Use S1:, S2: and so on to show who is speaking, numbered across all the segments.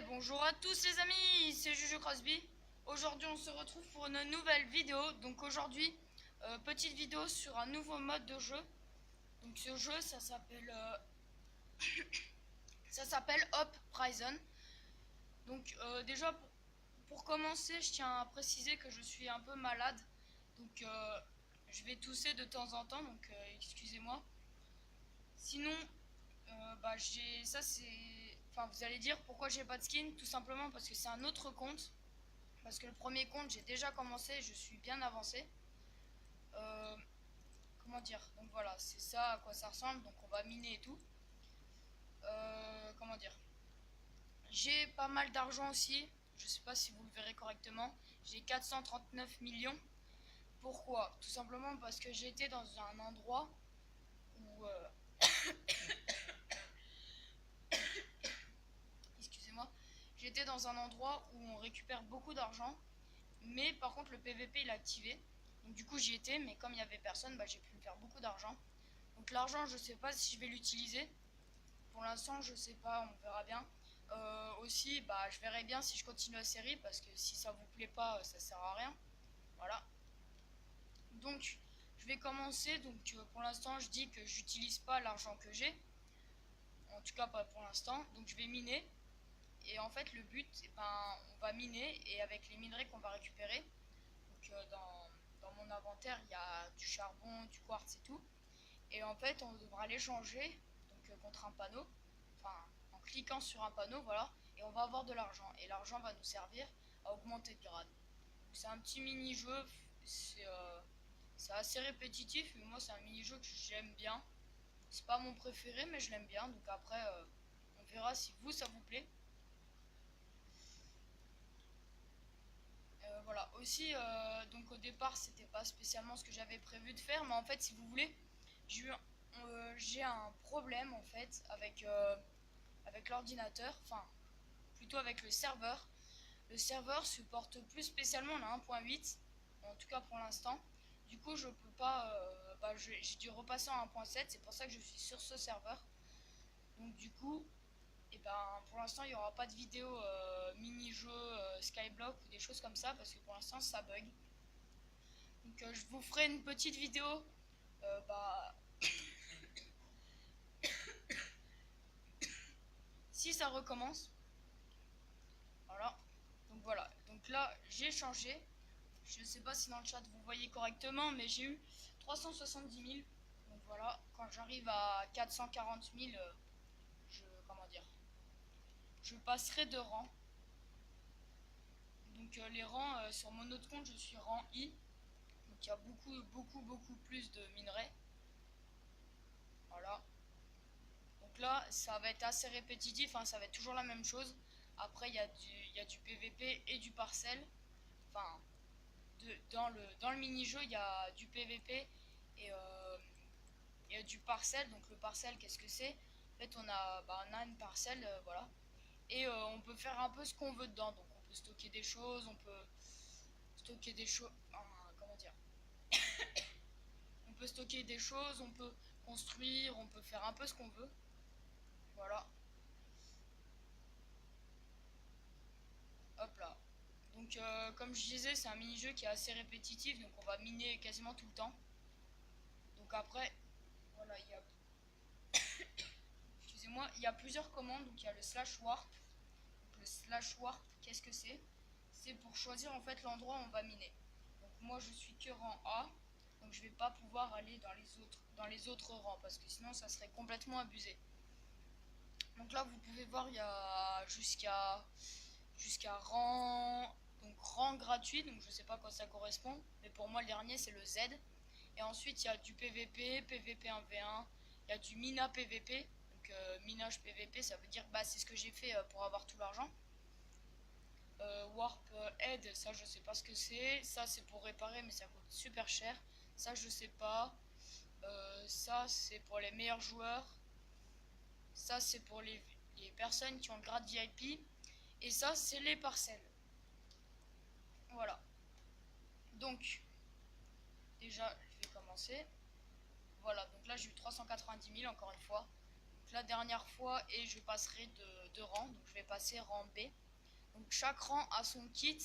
S1: Bonjour à tous les amis, c'est Juju Crosby. Aujourd'hui on se retrouve pour une nouvelle vidéo. Donc aujourd'hui, petite vidéo sur un nouveau mode de jeu. Donc ce jeu ça s'appelle Hop Prison. Donc déjà pour commencer, je tiens à préciser que je suis un peu malade. Donc je vais tousser de temps en temps, donc excusez-moi. Sinon, j'ai ça c'est. Enfin, vous allez dire pourquoi j'ai pas de skin, tout simplement parce que c'est un autre compte. Parce que le premier compte, j'ai déjà commencé, je suis bien avancé. Euh, comment dire? Donc voilà, c'est ça à quoi ça ressemble. Donc on va miner et tout. Comment dire? J'ai pas mal d'argent aussi. Je sais pas si vous le verrez correctement. J'ai 439 millions. Pourquoi? Tout simplement parce que j'ai été dans un endroit où excusez-moi, j'étais dans un endroit où on récupère beaucoup d'argent, mais par contre le PVP il est activé. Donc du coup j'y étais, mais comme il n'y avait personne, j'ai pu me faire beaucoup d'argent. Donc l'argent, je sais pas si je vais l'utiliser. Pour l'instant, je sais pas, on verra bien. Aussi, je verrai bien si je continue la série, parce que si ça vous plaît pas, ça sert à rien. Voilà. Donc je vais commencer. Donc pour l'instant, je dis que j'utilise pas l'argent que j'ai. En tout cas pas pour l'instant. Donc je vais miner. Et en fait, le but, on va miner, et avec les minerais qu'on va récupérer, donc dans mon inventaire, il y a du charbon, du quartz et tout. Et en fait, on devra l'échanger donc contre un panneau, enfin en cliquant sur un panneau, voilà, et on va avoir de l'argent. Et l'argent va nous servir à augmenter de grade. C'est un petit mini-jeu, c'est assez répétitif, mais moi c'est un mini-jeu que j'aime bien. C'est pas mon préféré, mais je l'aime bien, donc après, on verra si vous ça vous plaît. Voilà, aussi, donc au départ, c'était pas spécialement ce que j'avais prévu de faire, mais en fait, si vous voulez, j'ai un problème en fait avec l'ordinateur, enfin plutôt avec le serveur. Le serveur supporte plus spécialement la 1.8, en tout cas pour l'instant. Du coup, je peux pas, j'ai dû repasser en 1.7, c'est pour ça que je suis sur ce serveur. Donc du coup, pour l'instant, il n'y aura pas de vidéo mini-jeu Skyblock ou des choses comme ça, parce que pour l'instant, ça bug. Donc je vous ferai une petite vidéo euh, bah, si ça recommence. Voilà. Donc voilà. Donc là, j'ai changé. Je ne sais pas si dans le chat vous voyez correctement, mais j'ai eu 370 000. Donc voilà. Quand j'arrive à 440 000, comment dire, je passerai de rang. Donc les rangs sur mon autre compte, je suis rang I. Donc il y a beaucoup plus de minerais. Voilà. Donc là, ça va être assez répétitif, hein, ça va être toujours la même chose. Après, il y a du PVP et du parcelle. Enfin, dans le mini-jeu, il y a du PVP et du parcelle. Donc le parcelle, qu'est-ce que c'est? En fait, on a une parcelle, voilà. Et on peut faire un peu ce qu'on veut dedans. Donc on peut stocker des choses, on peut stocker des choses... comment dire? On peut stocker des choses, on peut construire, on peut faire un peu ce qu'on veut. Voilà. Hop là. Donc comme je disais, c'est un mini-jeu qui est assez répétitif, donc on va miner quasiment tout le temps. Donc après, voilà, excusez-moi, il y a plusieurs commandes. Donc il y a le slash warp. Donc, le slash warp, qu'est-ce que c'est? C'est pour choisir en fait l'endroit où on va miner. Donc moi je suis que rang A, donc je vais pas pouvoir aller dans les autres rangs, parce que sinon ça serait complètement abusé. Donc là vous pouvez voir, il y a jusqu'à rang gratuit, donc je sais pas à quoi ça correspond, mais pour moi le dernier c'est le Z. Et ensuite il y a du PVP, PVP 1v1, il y a du Mina PVP, donc minage PVP, ça veut dire c'est ce que j'ai fait pour avoir tout l'argent. Warp Head, ça je sais pas ce que c'est, ça c'est pour réparer mais ça coûte super cher, ça je sais pas. Ça c'est pour les meilleurs joueurs, ça c'est pour les personnes qui ont le grade VIP, et ça c'est les parcelles. Voilà. Donc, déjà, je vais commencer. Voilà, donc là j'ai eu 390 000 encore une fois. Donc la dernière fois, et je passerai de rang. Donc je vais passer rang B. Donc chaque rang a son kit.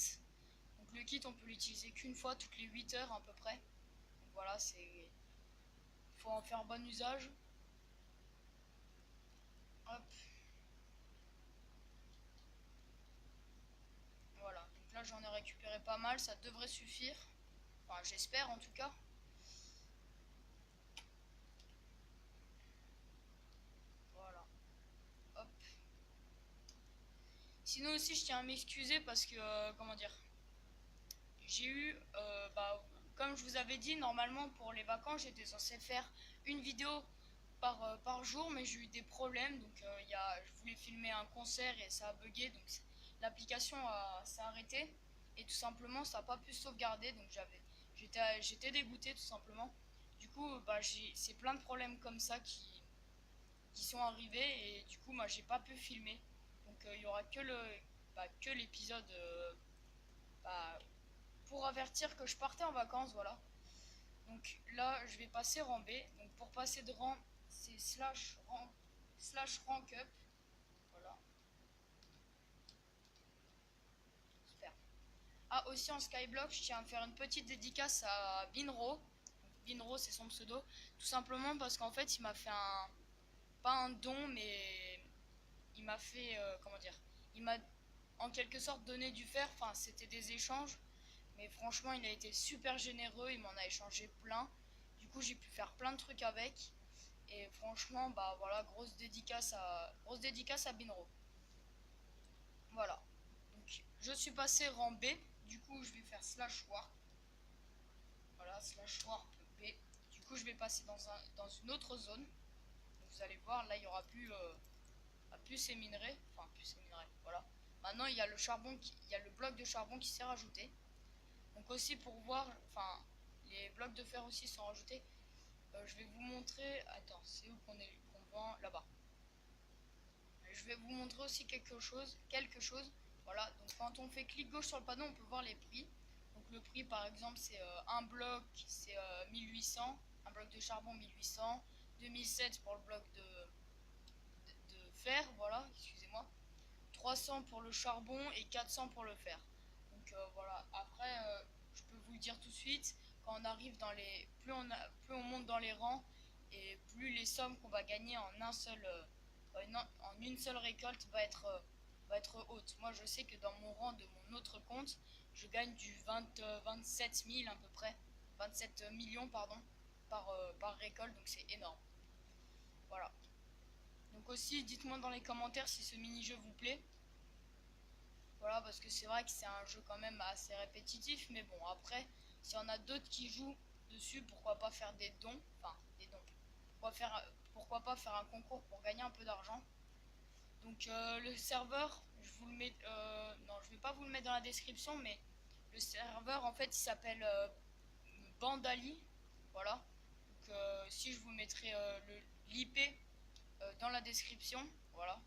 S1: Donc le kit on peut l'utiliser qu'une fois toutes les 8 heures à peu près. Donc voilà, c'est... faut en faire bon usage. Hop. Voilà, donc là j'en ai récupéré pas mal, ça devrait suffire. Enfin j'espère en tout cas. Voilà. Hop. Sinon aussi je tiens à m'excuser parce que, comment dire, j'ai eu, comme je vous avais dit, normalement pour les vacances j'étais censé faire une vidéo par jour, mais j'ai eu des problèmes. Donc je voulais filmer un concert et ça a bugué, donc l'application s'est arrêtée et tout simplement ça n'a pas pu sauvegarder. Donc j'étais dégoûté tout simplement. Du coup c'est plein de problèmes comme ça qui sont arrivés et du coup moi j'ai pas pu filmer. Donc il y aura que l'épisode bah, pour avertir que je partais en vacances, voilà. Donc là, je vais passer rang B. Donc pour passer de rang, c'est /rank up. Voilà, super. Ah, aussi en Skyblock, je tiens à faire une petite dédicace à Binro. Binro, c'est son pseudo. Tout simplement parce qu'en fait, il m'a fait pas un don, mais il m'a fait, comment dire, il m'a en quelque sorte donné du fer. Enfin, c'était des échanges. Mais franchement, il a été super généreux, il m'en a échangé plein. Du coup, j'ai pu faire plein de trucs avec. Et franchement, bah voilà, grosse dédicace à Binro. Voilà. Donc, je suis passé rang B. Du coup, je vais faire /warp. Voilà, /warp B. Du coup, je vais passer dans une autre zone. Donc, vous allez voir, là, il y aura plus ces minerais. Enfin, plus ces minerais. Voilà. Maintenant, il y a il y a le bloc de charbon qui s'est rajouté. Donc aussi pour voir, enfin, les blocs de fer aussi sont rajoutés. Je vais vous montrer, attends, c'est où qu'on vend là-bas. Je vais vous montrer aussi quelque chose. Voilà, donc quand on fait clic gauche sur le panneau, on peut voir les prix. Donc le prix par exemple, c'est un bloc, c'est 1800, un bloc de charbon 1800, 2007 pour le bloc de fer, voilà, excusez-moi, 300 pour le charbon et 400 pour le fer. Donc voilà, après je peux vous le dire tout de suite, quand on arrive dans les plus on monte dans les rangs et plus les sommes qu'on va gagner en une seule récolte va être haute. Moi je sais que dans mon rang de mon autre compte, je gagne du 27 000 à peu près, 27 millions pardon, par récolte, donc c'est énorme. Voilà. Donc aussi dites-moi dans les commentaires si ce mini-jeu vous plaît. Voilà, parce que c'est vrai que c'est un jeu quand même assez répétitif, mais bon, après, s'il y en a d'autres qui jouent dessus, pourquoi pas faire des dons, enfin, des dons, pourquoi pas faire un concours pour gagner un peu d'argent. Donc le serveur, je vous le mets, non, je vais pas vous le mettre dans la description, mais le serveur, en fait, il s'appelle Bandali, voilà. Donc si je vous mettrai l'IP dans la description, voilà.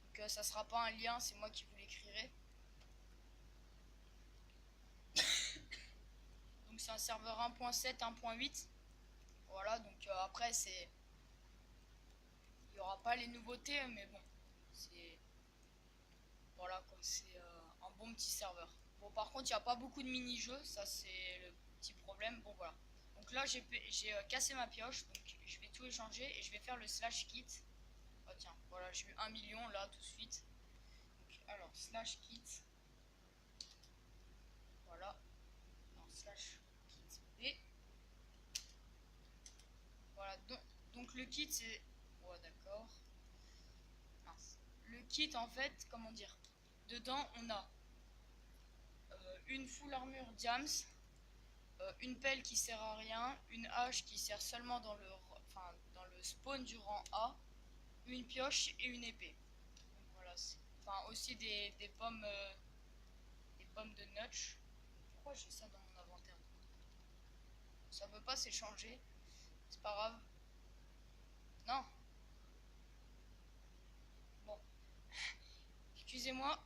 S1: Donc ça sera pas un lien, c'est moi qui vous l'écrirai. Donc c'est un serveur 1.7, 1.8. Voilà, donc après c'est... Il n'y aura pas les nouveautés, mais bon, c'est... Voilà quoi, c'est un bon petit serveur. Bon par contre il n'y a pas beaucoup de mini-jeux, ça c'est le petit problème. Bon voilà. Donc là j'ai cassé ma pioche, donc je vais tout échanger et je vais faire le /kit. Oh tiens, voilà, j'ai eu 1 million là tout de suite. Donc alors, /kit. Voilà. Non, /kit B. Voilà, donc le kit c'est... Ouais d'accord. Mince. Le kit en fait, comment dire, dedans on a une full armure diams, une pelle qui sert à rien, une hache qui sert seulement dans le spawn du rang A, une pioche et une épée. Donc voilà, enfin aussi des pommes de notch. Pourquoi j'ai ça dans mon inventaire? Ça veut pas s'échanger, c'est pas grave. Non. Bon, excusez-moi.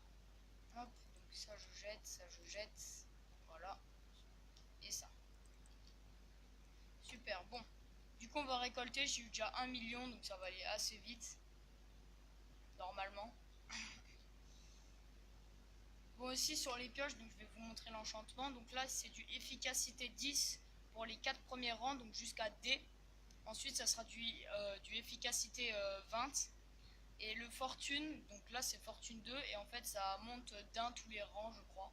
S1: Hop, donc ça je jette. Voilà. Et ça. Super, bon. Du coup on va récolter, j'ai eu déjà 1 million, donc ça va aller assez vite. Normalement. moi aussi sur les pioches, donc je vais vous montrer l'enchantement. Donc là c'est du efficacité 10 pour les 4 premiers rangs, donc jusqu'à D. Ensuite ça sera du efficacité 20. Et le fortune, donc là c'est fortune 2 et en fait ça monte d'un tous les rangs je crois,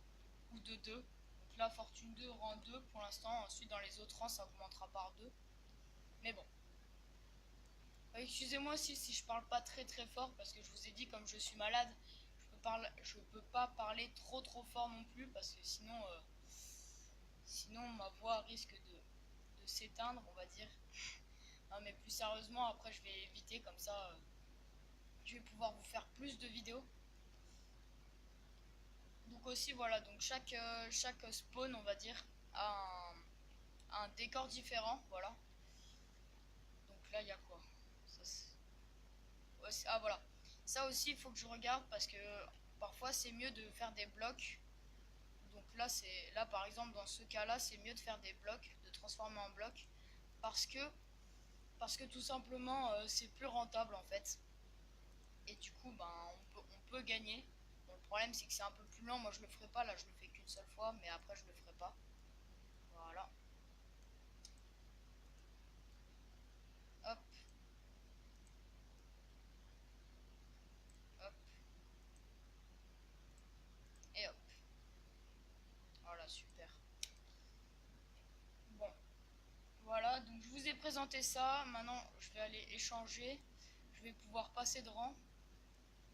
S1: ou de 2. Donc là fortune 2 rang 2 pour l'instant, ensuite dans les autres rangs ça augmentera par 2. Mais bon. Excusez-moi aussi si je parle pas très très fort parce que je vous ai dit comme je suis malade, je peux pas parler trop fort non plus parce que sinon ma voix risque de s'éteindre on va dire. Non mais plus sérieusement après je vais éviter comme ça je vais pouvoir vous faire plus de vidéos. Donc aussi voilà, donc chaque spawn on va dire a un décor différent, voilà. Donc là il y a quoi ça, ouais, ah voilà, ça aussi il faut que je regarde parce que parfois c'est mieux de faire des blocs. Donc là par exemple dans ce cas là c'est mieux de faire des blocs, de transformer en bloc parce que tout simplement c'est plus rentable en fait. Et du coup ben on peut gagner. Bon, le problème c'est que c'est un peu plus lent, moi je le ferai pas, là je le fais qu'une seule fois mais après je le ferai pas. Voilà. Hop, hop, et hop. Voilà, super. Bon, voilà, donc je vous ai présenté ça. Maintenant, je vais aller échanger. Je vais pouvoir passer de rang.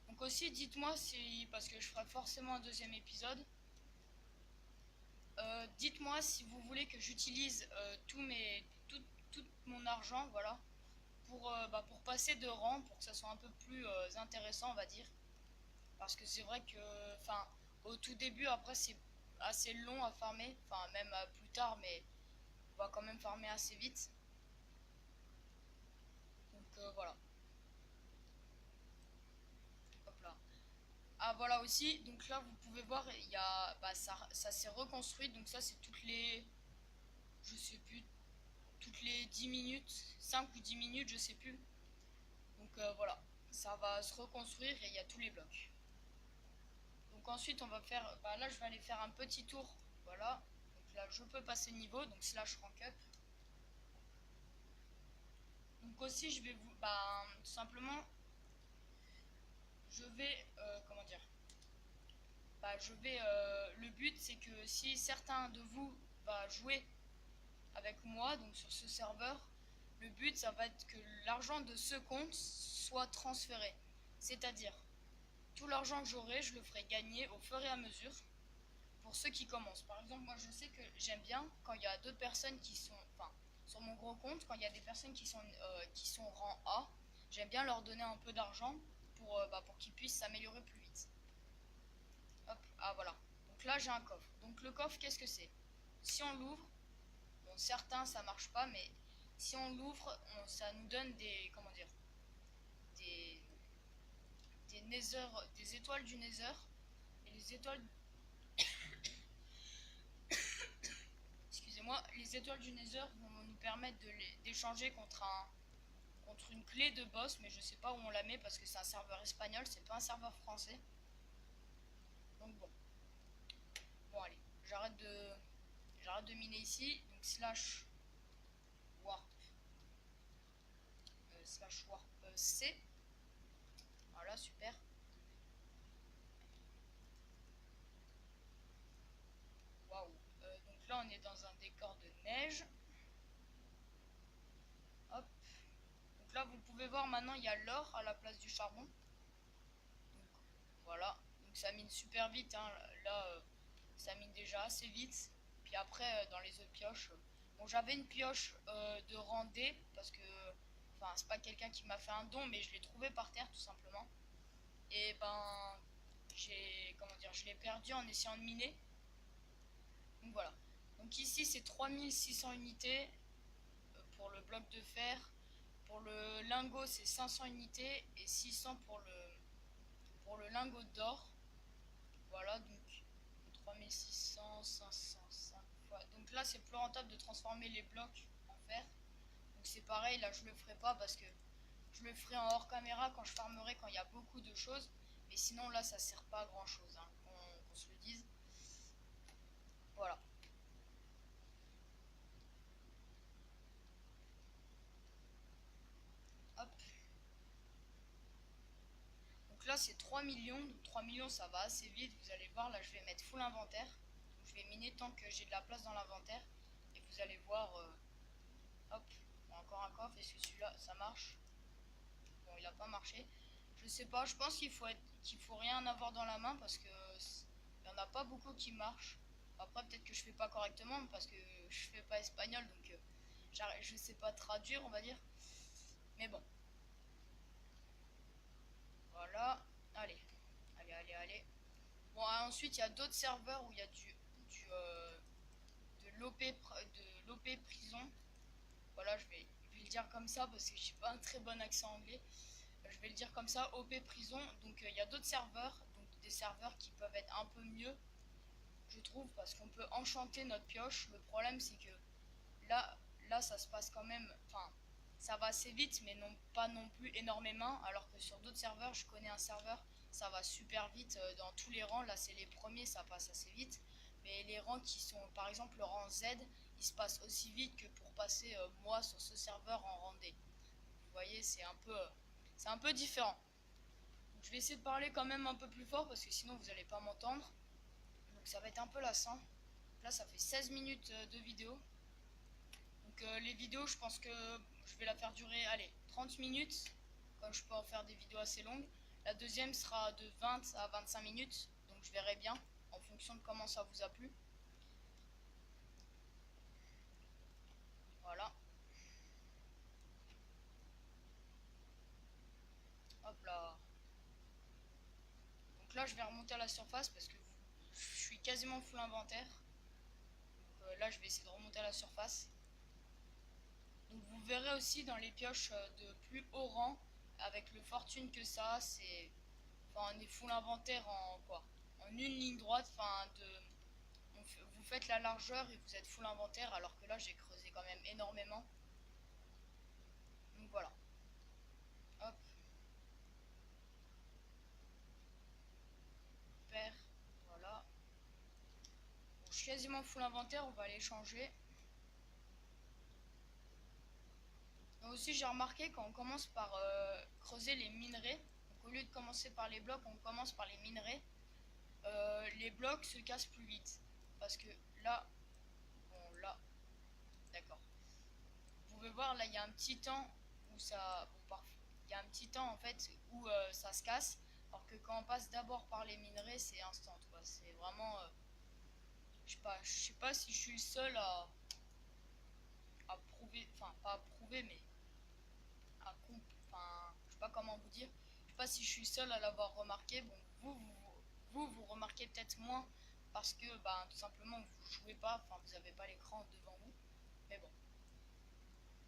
S1: Donc aussi, dites-moi si, parce que je ferai forcément un deuxième épisode, dites-moi si vous voulez que j'utilise tout mon argent, voilà, pour passer de rang, pour que ça soit un peu plus intéressant, on va dire. Parce que c'est vrai que, enfin, au tout début, après, c'est assez long à farmer, enfin, même plus tard, mais on va quand même farmer assez vite. Donc voilà. Hop là. Ah voilà aussi, donc là vous pouvez voir, il y a, ça s'est reconstruit, donc ça c'est je sais plus, toutes les 10 minutes, 5 ou 10 minutes, je sais plus. Donc voilà, ça va se reconstruire et il y a tous les blocs. Donc ensuite on va faire, là je vais aller faire un petit tour, voilà. Donc là je peux passer le niveau, donc slash rank up. Donc aussi je vais vous, tout simplement, je vais, comment dire, le but c'est que si certains de vous va jouer avec moi, donc sur ce serveur, le but ça va être que l'argent de ce compte soit transféré. C'est-à-dire, tout l'argent que j'aurai, je le ferai gagner au fur et à mesure pour ceux qui commencent. Par exemple, moi je sais que j'aime bien quand il y a d'autres personnes qui sont, enfin, sur mon gros compte, quand il y a des personnes qui sont rang A, j'aime bien leur donner un peu d'argent pour qu'ils puissent s'améliorer plus vite. Hop, ah voilà. Donc là j'ai un coffre. Donc le coffre, qu'est-ce que c'est? Si on l'ouvre, bon certains ça marche pas, mais si on l'ouvre, ça nous donne des, comment dire, des, des étoiles du Nether. Et les étoiles, excusez-moi, les étoiles du Nether vont nous permettre d'échanger contre une clé de boss, mais je sais pas où on la met parce que c'est un serveur espagnol, c'est pas un serveur français. Donc bon. Bon allez, j'arrête de miner ici. Donc warp warp C. Voilà, super. Waouh. Donc là on est dans un décor de neige. Hop. Donc là vous pouvez voir maintenant il y a l'or à la place du charbon. Donc voilà. Donc ça mine super vite, hein. Là ça mine déjà assez vite. Puis après dans les autres pioches. Bon j'avais une pioche de rang D parce que enfin c'est pas quelqu'un qui m'a fait un don mais je l'ai trouvé par terre tout simplement. Et je l'ai perdu en essayant de miner. Donc voilà. Donc ici c'est 3600 unités pour le bloc de fer. Pour le lingot c'est 500 unités et 600 pour le lingot d'or. Voilà, donc 3600, 500, 5 fois. Donc là c'est plus rentable de transformer les blocs en fer. Donc c'est pareil, là je le ferai pas parce que je le ferai en hors caméra quand je farmerai, quand il y a beaucoup de choses. Mais sinon là ça sert pas à grand chose, hein, qu'on se le dise. Voilà. Hop. Donc là c'est 3 millions, donc 3 millions ça va assez vite, vous allez voir, là je vais mettre full inventaire. Donc, je vais miner tant que j'ai de la place dans l'inventaire. Et vous allez voir, hop, encore un coffre, est-ce que celui-là ça marche? Bon, il a pas marché. Je sais pas, je pense qu'il faut rien avoir dans la main parce que il y en a pas beaucoup qui marchent. Après peut-être que je fais pas correctement parce que je fais pas espagnol donc je sais pas traduire on va dire. Mais bon, voilà. Allez, allez, allez, allez. Bon, ensuite il y a d'autres serveurs où il y a de l'OP prison. Voilà, je vais le dire comme ça parce que j'ai pas un très bon accent anglais. Je vais le dire comme ça, OP prison. Donc il y a d'autres serveurs, donc des serveurs qui peuvent être un peu mieux, je trouve, parce qu'on peut enchanter notre pioche. Le problème c'est que là, là ça se passe quand même, enfin ça va assez vite, mais non pas non plus énormément. Alors que sur d'autres serveurs, je connais un serveur, ça va super vite dans tous les rangs. Là c'est les premiers, ça passe assez vite. Mais les rangs qui sont, par exemple le rang Z, il se passe aussi vite que pour passer moi sur ce serveur en rang D. Vous voyez, c'est un peu différent. Donc, je vais essayer de parler quand même un peu plus fort parce que sinon vous n'allez pas m'entendre. Donc ça va être un peu lassant. Là ça fait 16 minutes de vidéo. Donc les vidéos je pense que je vais la faire durer, allez, 30 minutes. Comme je peux en faire des vidéos assez longues. La deuxième sera de 20 à 25 minutes. Donc je verrai bien en fonction de comment ça vous a plu. Voilà. Hop là. Donc là je vais remonter à la surface parce que je suis quasiment full inventaire. Donc là je vais essayer de remonter à la surface. Donc vous verrez aussi dans les pioches de plus haut rang, avec le fortune que ça, c'est, enfin on est full inventaire en quoi, en une ligne droite, enfin vous faites la largeur et vous êtes full inventaire, alors que là j'ai creusé quand même énormément. Donc voilà. Hop, super, voilà. Bon, je suis quasiment full inventaire, on va aller changer. Et aussi j'ai remarqué quand on commence par creuser les minerais, donc au lieu de commencer par les blocs, on commence par les minerais. Les blocs se cassent plus vite. Parce que là, bon là, d'accord. Vous pouvez voir là, il y a un petit temps où ça, bon, il y a un petit temps en fait où ça se casse. Alors que quand on passe d'abord par les minerais, c'est instant quoi. C'est vraiment, je sais pas si je suis le seul à prouver, enfin pas à prouver, mais enfin, je sais pas comment vous dire. Je sais pas si je suis seul à l'avoir remarqué. Bon, vous remarquez peut-être moins parce que, bah, tout simplement, vous jouez pas, enfin, vous avez pas l'écran devant vous. Mais bon.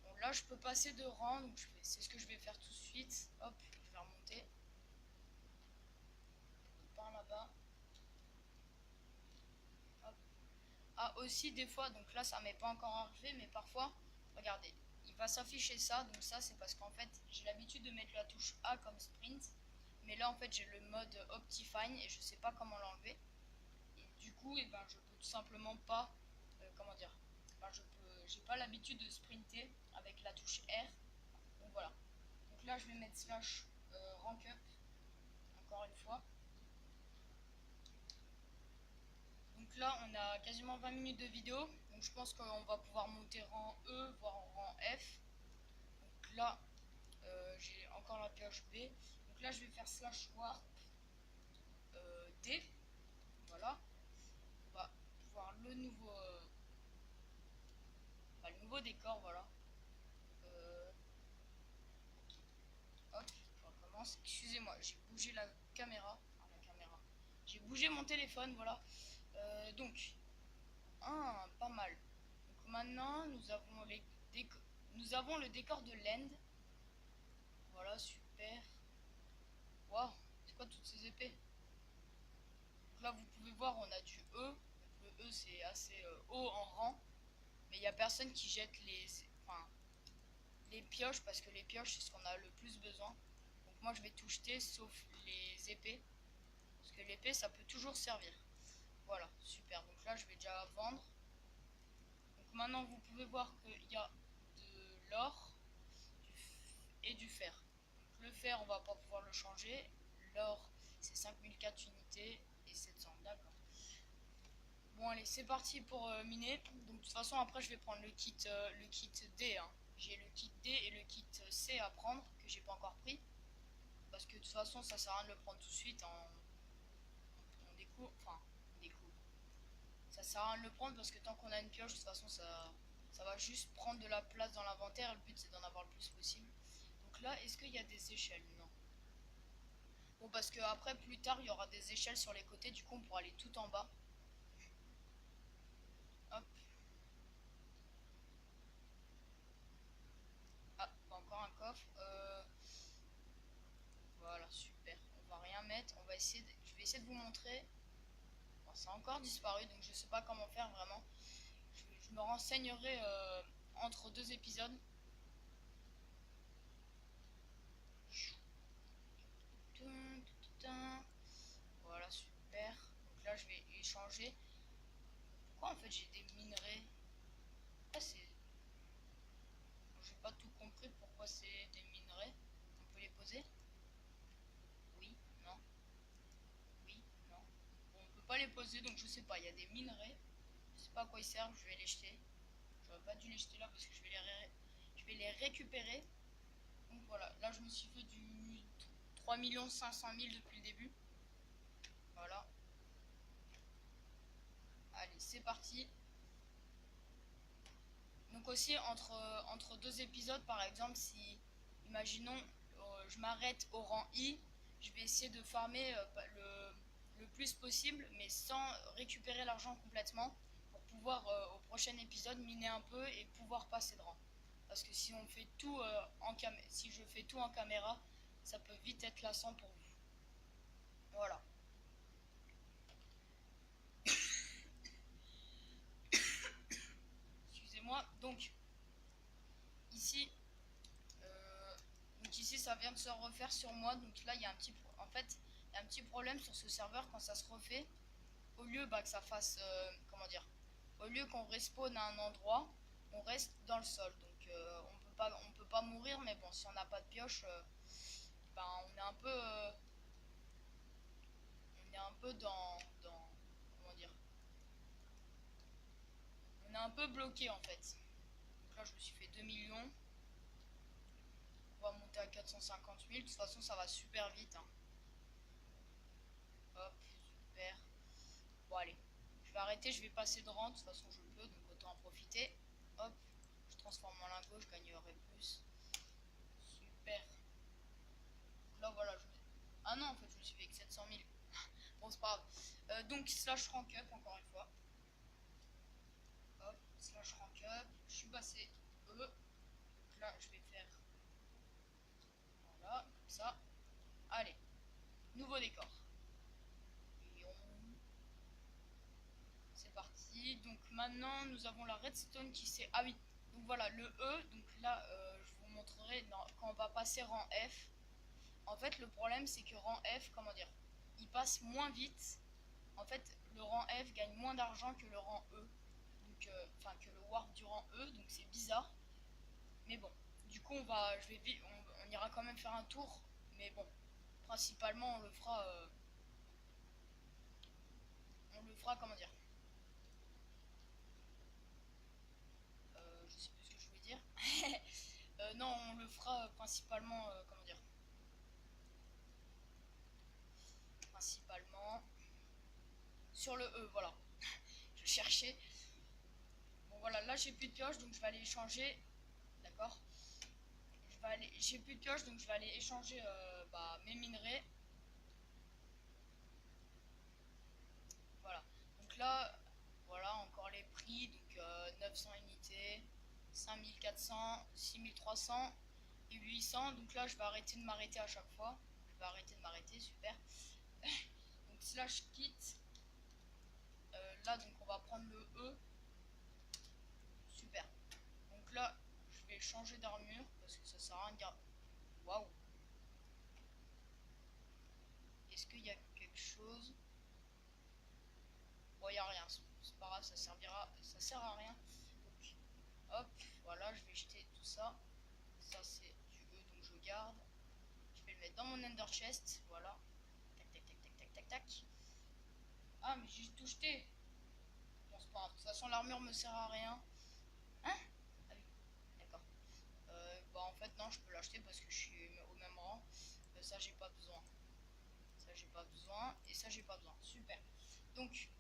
S1: Bon, là, je peux passer de rang, donc c'est ce que je vais faire tout de suite. Hop, je vais remonter. Par là-bas. Hop. Ah, aussi, des fois, donc là, ça m'est pas encore arrivé, mais parfois, regardez, il va s'afficher ça. Donc ça, c'est parce qu'en fait, j'ai l'habitude de mettre la touche A comme sprint. Mais là, en fait, j'ai le mode Optifine et je sais pas comment l'enlever. Et du coup, et ben, je peux tout simplement pas, comment dire, ben, j'ai pas l'habitude de sprinter avec la touche R. Donc voilà. Donc là, je vais mettre slash rank up, encore une fois. Donc là, on a quasiment 20 minutes de vidéo. Donc je pense qu'on va pouvoir monter rang E, voire rang F. Donc là, j'ai encore la pioche B. Donc là, je vais faire slash warp D. Voilà. On va voir le nouveau décor, voilà. Euh, Hop, on recommence. Excusez-moi, j'ai bougé la caméra. Enfin, la caméra. J'ai bougé mon téléphone, voilà. Donc, pas mal. Donc maintenant, nous avons le décor de l'end. Voilà, super. Waouh, c'est quoi toutes ces épées? Donc là, vous pouvez voir, on a du E. Donc, le E, c'est assez haut en rang. Mais il n'y a personne qui jette enfin, les pioches parce que les pioches, c'est ce qu'on a le plus besoin. Donc moi, je vais tout jeter sauf les épées. Parce que l'épée, ça peut toujours servir. Voilà, super. Donc là, je vais déjà vendre. Donc maintenant, vous pouvez voir qu'il y a de l'or et du fer. Donc, le fer, on va pas pouvoir le changer. L'or, c'est 5004 unités et 700. D'accord. Bon, allez, c'est parti pour miner. Donc, de toute façon, après, je vais prendre le kit D, hein. J'ai le kit D et le kit C à prendre, que j'ai pas encore pris. Parce que de toute façon, ça sert à rien de le prendre tout de suite. On découvre. Enfin, on découvre. Ça sert à rien de le prendre parce que tant qu'on a une pioche, de toute façon, ça va juste prendre de la place dans l'inventaire. Le but, c'est d'en avoir le plus possible. Donc là, est-ce qu'il y a des échelles? Non. Bon, parce que après, plus tard, il y aura des échelles sur les côtés. Du coup, on pourra aller tout en bas. Hop. Ah, pas encore un coffre. Voilà, super. On va rien mettre. Je vais essayer de vous montrer. Bon, ça a encore disparu, donc je sais pas comment faire vraiment. Je me renseignerai entre deux épisodes. Voilà, super. Donc là, je vais échanger. Pourquoi en fait j'ai des minerais? Ah, c'est. J'ai pas tout compris pourquoi c'est des minerais. On peut les poser? Oui, non, oui, non. Bon, on peut pas les poser, donc je sais pas. Il y a des minerais. Je sais pas à quoi ils servent. Je vais les jeter. J'aurais pas dû les jeter là parce que je vais les récupérer. Donc voilà, là je me suis fait du 3 500 000 depuis le début. Voilà. Allez, c'est parti. Donc aussi, entre deux épisodes, par exemple, si, imaginons, je m'arrête au rang I, je vais essayer de farmer le plus possible, mais sans récupérer l'argent complètement, pour pouvoir, au prochain épisode, miner un peu et pouvoir passer de rang. Parce que si on fait tout si je fais tout en caméra, ça peut vite être lassant pour vous. Voilà. Excusez-moi. Ici, donc ici, ça vient de se refaire sur moi. Donc là, il y a en fait, il y a un petit problème sur ce serveur quand ça se refait. Au lieu que ça fasse, comment dire, au lieu qu'on respawn à un endroit, on reste dans le sol. Donc on peut pas mourir, mais bon, si on n'a pas de pioche, ben on est un peu comment dire, on est un peu bloqué en fait. Donc là, je me suis fait 2 millions. On va monter à 450 000. De toute façon, ça va super vite, hein. Hop, super. Bon, allez. Je vais arrêter, je vais passer de rang. De toute façon, je peux, donc autant en profiter. Hop, je transforme en lingot, je gagnerai plus. Super. Là, voilà. Ah non, en fait, je me suis fait que 700 000. Bon, c'est pas grave. Donc, slash rank up, encore une fois. Hop, slash rank up. Je suis passé E. Donc là, je vais faire. Voilà, comme ça. Allez, nouveau décor. C'est parti. Donc maintenant, nous avons la redstone qui s'est... Ah oui, donc voilà, le E. Donc là, je vous montrerai quand on va passer rang F. En fait, le problème, c'est que rang F, comment dire, il passe moins vite. En fait, le rang F gagne moins d'argent que le rang E. Donc, enfin, que le warp du rang E. Donc c'est bizarre. Mais bon, du coup, on ira quand même faire un tour. Mais bon, principalement, comment dire, je sais plus ce que je voulais dire. Non, on le fera principalement, comment dire, principalement sur le E, voilà. Je cherchais. Bon voilà, là j'ai plus de pioche, donc je vais aller échanger. D'accord. J'ai plus de pioche, donc je vais aller échanger mes minerais. Voilà. Donc là, voilà encore les prix. Donc 900 unités, 5400, 6300 et 800. Donc là, je vais arrêter de m'arrêter à chaque fois. Je vais arrêter de m'arrêter, super. Donc slash kit. Là, donc on va prendre le E. Super. Donc là, je vais changer d'armure parce que ça sert à rien de garder. Waouh. Est-ce qu'il y a quelque chose? ça servira, ça sert à rien. Donc, hop, voilà, je vais jeter tout ça. Ça c'est du E, donc je garde. Je vais le mettre dans mon ender chest, voilà. Tac, tac, tac, tac, tac, tac, tac. Ah, mais j'ai tout jeté. Bon, c'est pas grave. De toute façon, l'armure me sert à rien. Hein? Ah oui, d'accord. Bah, en fait, non, je peux l'acheter parce que je suis au même rang. Ça, j'ai pas besoin. Ça, j'ai pas besoin. Et ça, j'ai pas besoin. Super. Donc, super.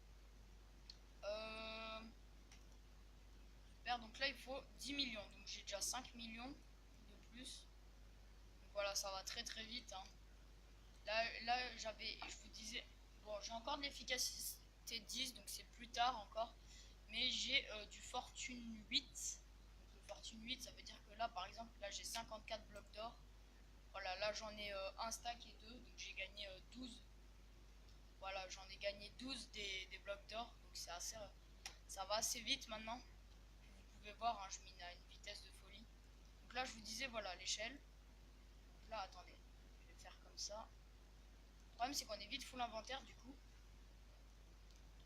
S1: Donc là, il faut 10 millions. Donc, j'ai déjà 5 millions de plus. Donc, voilà, ça va très très vite. Hein. Là je vous disais, bon, j'ai encore de l'efficacité 10, donc c'est plus tard encore. Mais j'ai du fortune 8. Donc, le fortune 8, ça veut dire que là, par exemple, là, j'ai 54 blocs d'or. Voilà, là, j'en ai un stack et deux, donc j'ai gagné 12. Voilà, j'en ai gagné 12 des blocs d'or, donc ça va assez vite maintenant. Vous pouvez voir, hein, je mine à une vitesse de folie. Donc là, je vous disais, voilà, l'échelle. Donc là, attendez, je vais faire comme ça. Le problème, c'est qu'on est vite full inventaire, du coup.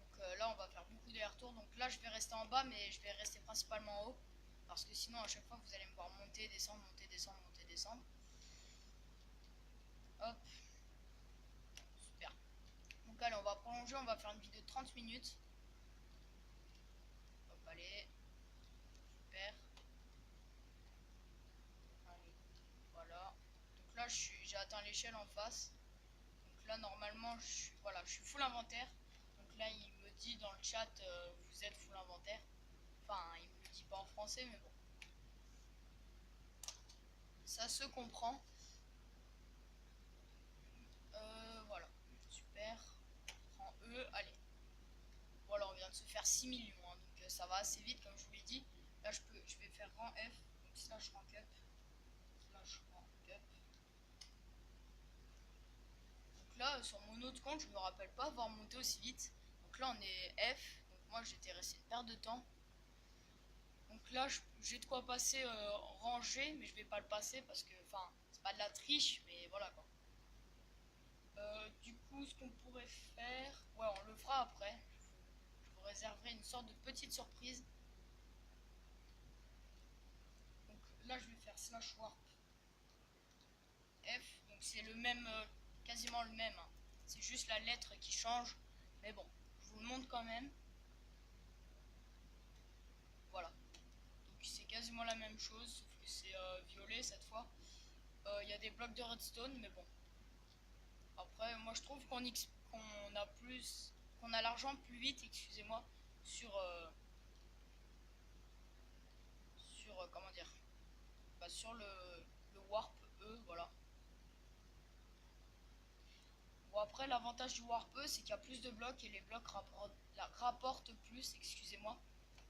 S1: Donc là, on va faire beaucoup d'allers-retours. Donc là, je vais rester en bas, mais je vais rester principalement en haut. Parce que sinon, à chaque fois, vous allez me voir monter, descendre, monter, descendre, monter, descendre. Hop. Super. Donc allez, on va prolonger, on va faire une vidéo de 30 minutes. Hop, allez. Super. Allez, voilà. Donc là, j'ai atteint l'échelle en face. Donc là, normalement, voilà, je suis full inventaire. Donc là, il me dit dans le chat, vous êtes full inventaire. Enfin, il me le dit pas en français, mais bon. Ça se comprend. Voilà. Super. On prend E. Allez. Voilà, on vient de se faire 6 millions. Hein, donc ça va assez vite, comme je vous l'ai dit. Là, je vais faire rang F. Donc slash rank up. Slash rank up. Donc là, sur mon autre compte, je me rappelle pas avoir monté aussi vite. Donc là, on est F. Donc moi, j'étais resté une perte de temps. Donc là, j'ai de quoi passer rangé, mais je vais pas le passer parce que, enfin, c'est pas de la triche, mais voilà quoi. Du coup, ce qu'on pourrait faire, ouais, on le fera après. Je vous réserverai une sorte de petite surprise. Donc là, je vais faire slash warp F. Donc c'est le même, quasiment le même. Hein. C'est juste la lettre qui change, mais bon, je vous le montre quand même. Voilà. Donc c'est quasiment la même chose, sauf que c'est violet cette fois. Il y a des blocs de redstone, mais bon. Après, moi je trouve qu'on a plus, qu'on a l'argent plus vite, excusez-moi, sur comment dire, bah, sur le warp E, voilà. Bon après l'avantage du warp E c'est qu'il y a plus de blocs et les blocs rapportent plus, excusez-moi.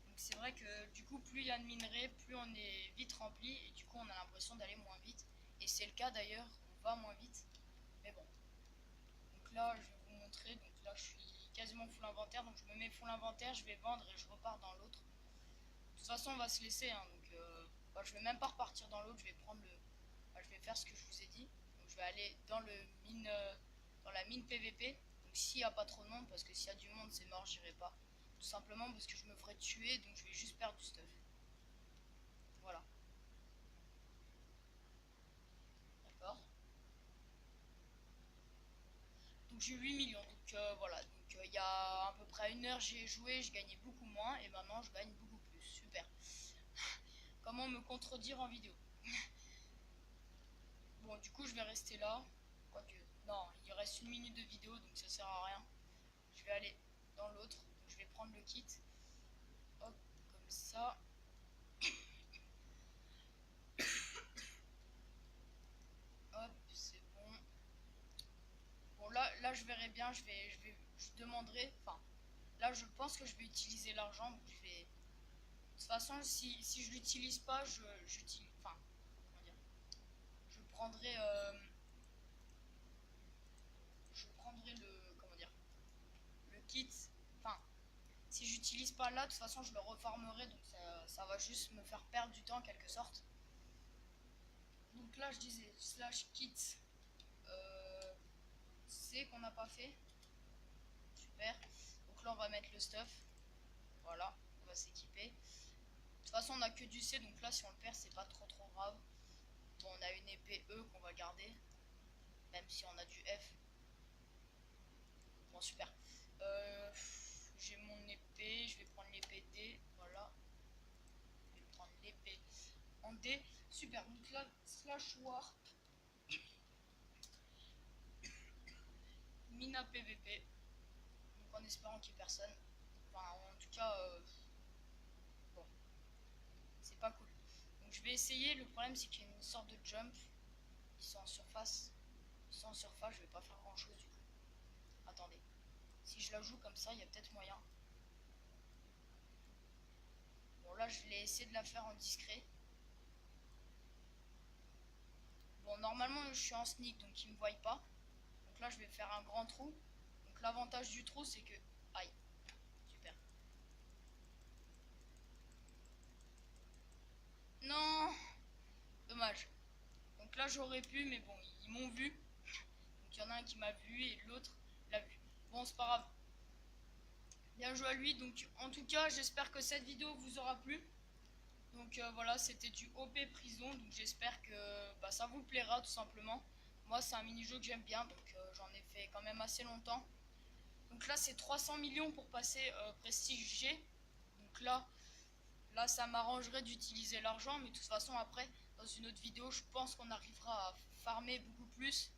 S1: Donc c'est vrai que du coup plus il y a de minerais, plus on est vite rempli et du coup on a l'impression d'aller moins vite. Et c'est le cas d'ailleurs, on va moins vite. Mais bon. Donc là je vais vous montrer, donc là je suis quasiment full inventaire, donc je me mets full inventaire, je vais vendre et je repars dans l'autre. De toute façon on va se laisser, hein, donc bah, je vais même pas repartir dans l'autre, je vais prendre bah, je vais faire ce que je vous ai dit. Donc je vais aller dans dans la mine PVP. Donc s'il n'y a pas trop de monde, parce que s'il y a du monde c'est mort, j'irai pas. Tout simplement parce que je me ferai tuer, donc je vais juste perdre du stuff. Voilà. D'accord. Donc j'ai 8 millions. Donc voilà. Donc il y a à peu près une heure j'ai joué, je gagnais beaucoup moins et maintenant je gagne beaucoup plus. Super. Comment me contredire en vidéo? Bon, du coup je vais rester là. Quoique, non, il reste une minute de vidéo donc ça sert à rien. Je vais aller dans l'autre. Je vais prendre le kit. Hop, comme ça. Hop, c'est bon. Bon, là, je verrai bien. Je demanderai. Enfin, là, je pense que je vais utiliser l'argent. Donc, je vais. De toute façon, si je l'utilise pas, j'utilise. Enfin, comment dire. Je prendrai. Je prendrai le. Comment dire. Le kit. Enfin, si j'utilise pas là, de toute façon, je le reformerai. Donc, ça va juste me faire perdre du temps en quelque sorte. Donc là, je disais slash kit C qu'on n'a pas fait. Super. Donc là, on va mettre le stuff. Voilà, on va s'équiper. De toute façon, on a que du C, donc là, si on le perd, c'est pas trop grave. Bon, on a une épée E qu'on va garder, même si on a du F. Bon, super. J'ai mon épée, je vais prendre l'épée D, voilà. Je vais prendre l'épée en D. Super, donc là, slash warp. Mina PVP. Donc en espérant qu'il n'y ait personne. Enfin, en tout cas, bon, c'est pas cool. Donc je vais essayer, le problème c'est qu'il y a une sorte de jump. Ils sont en surface. Ils sont en surface, je vais pas faire grand chose du coup. Attendez. Si je la joue comme ça, il y a peut-être moyen. Bon là, je vais essayer de la faire en discret. Bon, normalement, je suis en sneak, donc ils me voient pas. Donc là, je vais faire un grand trou. Donc l'avantage du trou, c'est que... Aïe, super. Non, dommage. Donc là, j'aurais pu, mais bon, ils m'ont vu. Donc il y en a un qui m'a vu et l'autre l'a vu. Bon, c'est pas grave. Bien joué à lui. Donc en tout cas, j'espère que cette vidéo vous aura plu. Donc voilà, c'était du OP prison. Donc j'espère que bah, ça vous plaira tout simplement. Moi, c'est un mini-jeu que j'aime bien. Donc j'en ai fait quand même assez longtemps. Donc là, c'est 300 millions pour passer Prestige G. Donc là ça m'arrangerait d'utiliser l'argent. Mais de toute façon, après, dans une autre vidéo, je pense qu'on arrivera à farmer beaucoup plus.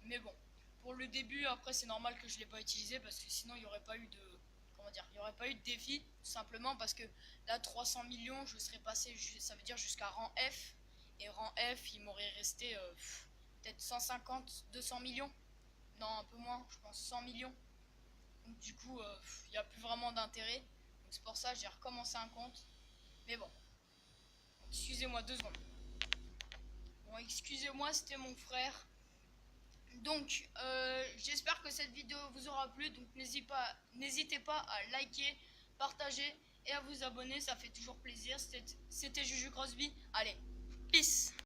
S1: Mais bon, pour le début, après c'est normal que je ne l'ai pas utilisé parce que sinon il n'y aurait pas eu de... Comment dire, il n'y aurait pas eu de défi, tout simplement parce que là 300 millions, je serais passé, ça veut dire jusqu'à rang F. Et rang F, il m'aurait resté peut-être 150, 200 millions. Non, un peu moins, je pense 100 millions. Donc du coup, il n'y a plus vraiment d'intérêt. Donc c'est pour ça que j'ai recommencé un compte. Mais bon, excusez-moi 2 secondes. Bon, excusez-moi, c'était mon frère. Donc, j'espère que cette vidéo vous aura plu. Donc, n'hésitez pas à liker, partager et à vous abonner. Ça fait toujours plaisir. C'était Juju Crosby. Allez, peace!